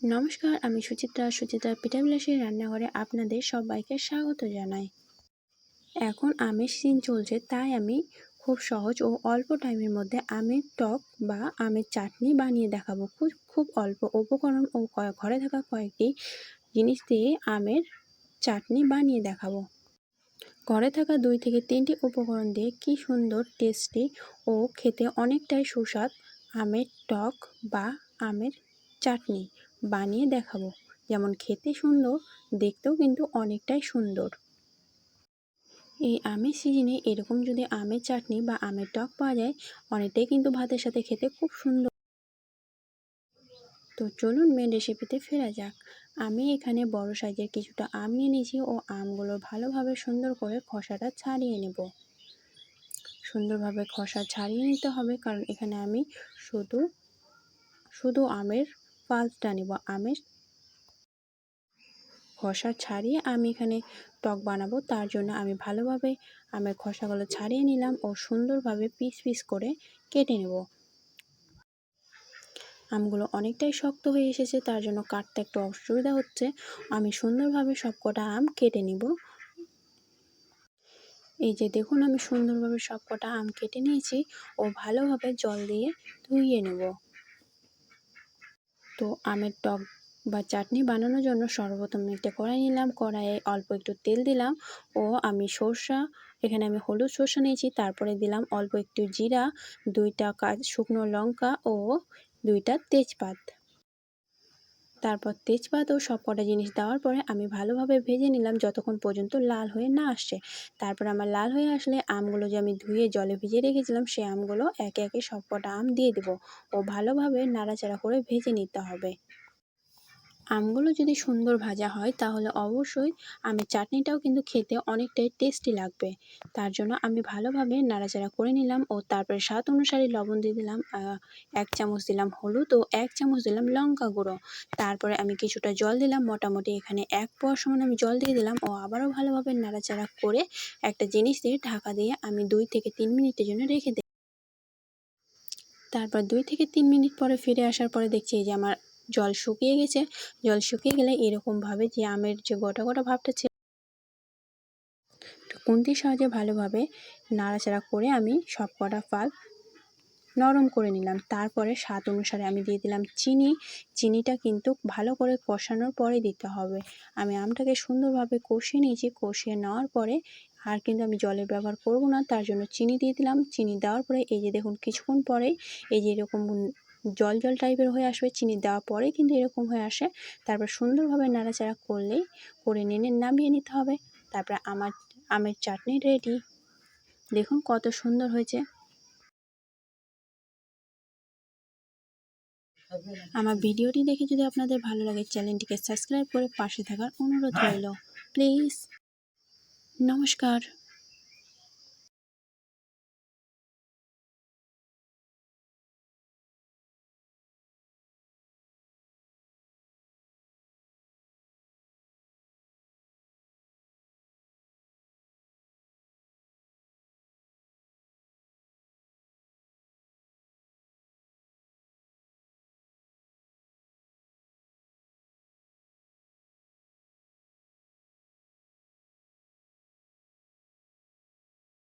নমস্কার, আমি সুচিত্রা পিঠাবিলাসীর রান্নাঘরে আপনাদের সবাইকে স্বাগত জানাই। এখন আমের সিজন চলছে, তাই আমি খুব সহজ ও অল্প টাইমের মধ্যে আমের টক বা আমের চাটনি বানিয়ে দেখাবো। খুব অল্প উপকরণ ও ঘরে থাকা কয়েকটি জিনিস দিয়ে আমের চাটনি বানিয়ে দেখাবো। ঘরে থাকা 2 থেকে 3টি উপকরণ দিয়ে কি সুন্দর টেস্টি ও খেতে অনেকটাই সুস্বাদ আমের টক বা আমের চাটনি বানিয়ে দেখাবো। যেমন খেতে সুন্দর, দেখতেও কিন্তু অনেকটাই সুন্দর। এই আমের সিজনে এরকম যদি আমের চাটনি বা আমের টক পাওয়া যায়, অনেকটাই কিন্তু ভাতের সাথে খেতে খুব সুন্দর। তো চলুন মেন রেসিপিতে ফেরা যাক। আমি এখানে বড় সাইজের কিছুটা আম নিয়ে নিয়েছি ও আমগুলো ভালোভাবে সুন্দর করে খোসাটা ছাড়িয়ে নেব। সুন্দরভাবে খোসা ছাড়িয়ে নিতে হবে, কারণ এখানে আমি শুধু আমের পাল্পটা নেব। আমের খোসা ছাড়িয়ে আমি এখানে টক বানাবো, তার জন্য আমি ভালোভাবে আমের খোসাগুলো ছাড়িয়ে নিলাম ও সুন্দরভাবে পিস পিস করে কেটে নেব। আমগুলো অনেকটাই শক্ত হয়ে এসেছে, তার জন্য কাটতে একটু অসুবিধা হচ্ছে। আমি সুন্দরভাবে সবকটা আম কেটে নিব। এই যে দেখুন, আমি সুন্দরভাবে সবকটা আম কেটে নিয়েছি ও ভালোভাবে জল দিয়ে ধুইয়ে নেব। তো আমের টক বা চাটনি বানানোর জন্য সর্বপ্রথম একটা কড়াই নিলাম। কড়াইয়ে অল্প একটু তেল দিলাম ও আমি এখানে আমি হলুদ সর্ষে নিয়েছি। তারপরে দিলাম অল্প একটু জিরা, 2টা শুকনো লঙ্কা ও 2টা তেজপাত। তারপর তেজপাত ও সব কটা জিনিস দেওয়ার পরে আমি ভালোভাবে ভেজে নিলাম যতক্ষণ পর্যন্ত লাল হয়ে না আসছে। তারপর আমার লাল হয়ে আসলে আমগুলো যে আমি ধুয়ে জলে ভিজিয়ে রেখেছিলাম, সেই আমগুলো একে একে সব কটা আম দিয়ে দেবো ও ভালোভাবে নাড়াচাড়া করে ভেজে নিতে হবে। আমগুলো যদি সুন্দর ভাজা হয় তাহলে অবশ্যই আমের চাটনিটাও কিন্তু খেতে অনেকটাই টেস্টি লাগবে। তার জন্য আমি ভালোভাবে নাড়াচাড়া করে নিলাম ও তারপরে স্বাদ অনুসারে লবণ দিয়ে দিলাম, 1 চামচ দিলাম হলুদ ও 1 চামচ দিলাম লঙ্কা গুঁড়ো। তারপরে আমি কিছুটা জল দিলাম, মোটামুটি এখানে 1 পোয়া সমান আমি জল দিয়ে দিলাম ও আবারও ভালোভাবে নাড়াচাড়া করে একটা জিনিস দিয়ে ঢাকা দিয়ে আমি 2 থেকে 3 মিনিটের জন্য রেখে দিই। তারপর 2 থেকে 3 মিনিট পরে ফিরে আসার পরে দেখছি এই যে আমার জল শুকিয়ে গেছে। জল শুকিয়ে গেলে এরকমভাবে যে আমের যে গোটা গোটা ভাবটা ছিল, খুন্তির সাহায্যে ভালোভাবে নাড়াচাড়া করে আমি সব কটা পাল্প নরম করে নিলাম। তারপরে স্বাদ অনুসারে আমি দিয়ে দিলাম চিনি। চিনিটা কিন্তু ভালো করে কষানোর পরে দিতে হবে। আমি আমটাকে সুন্দরভাবে কষিয়ে নিয়েছি। কষিয়ে নেওয়ার পরে আর কিন্তু আমি জলের ব্যবহার করব না, তার জন্য চিনি দিয়ে দিলাম। চিনি দেওয়ার পরে এই যে দেখুন, কিছুক্ষণ পরেই এই যে এরকম জল টাইপের হয়ে আসবে। চিনি দেওয়ার পরে কিন্তু এরকম হয়ে আসে। তারপর সুন্দরভাবে নাড়াচাড়া করে নামিয়ে নিতে হবে। তারপরে আমার আমের চাটনি রেডি। দেখুন কত সুন্দর হয়েছে। আমার ভিডিওটি দেখে যদি আপনাদের ভালো লাগে, চ্যানেলটিকে সাবস্ক্রাইব করে পাশে থাকার অনুরোধ রইল। প্লিজ। নমস্কার।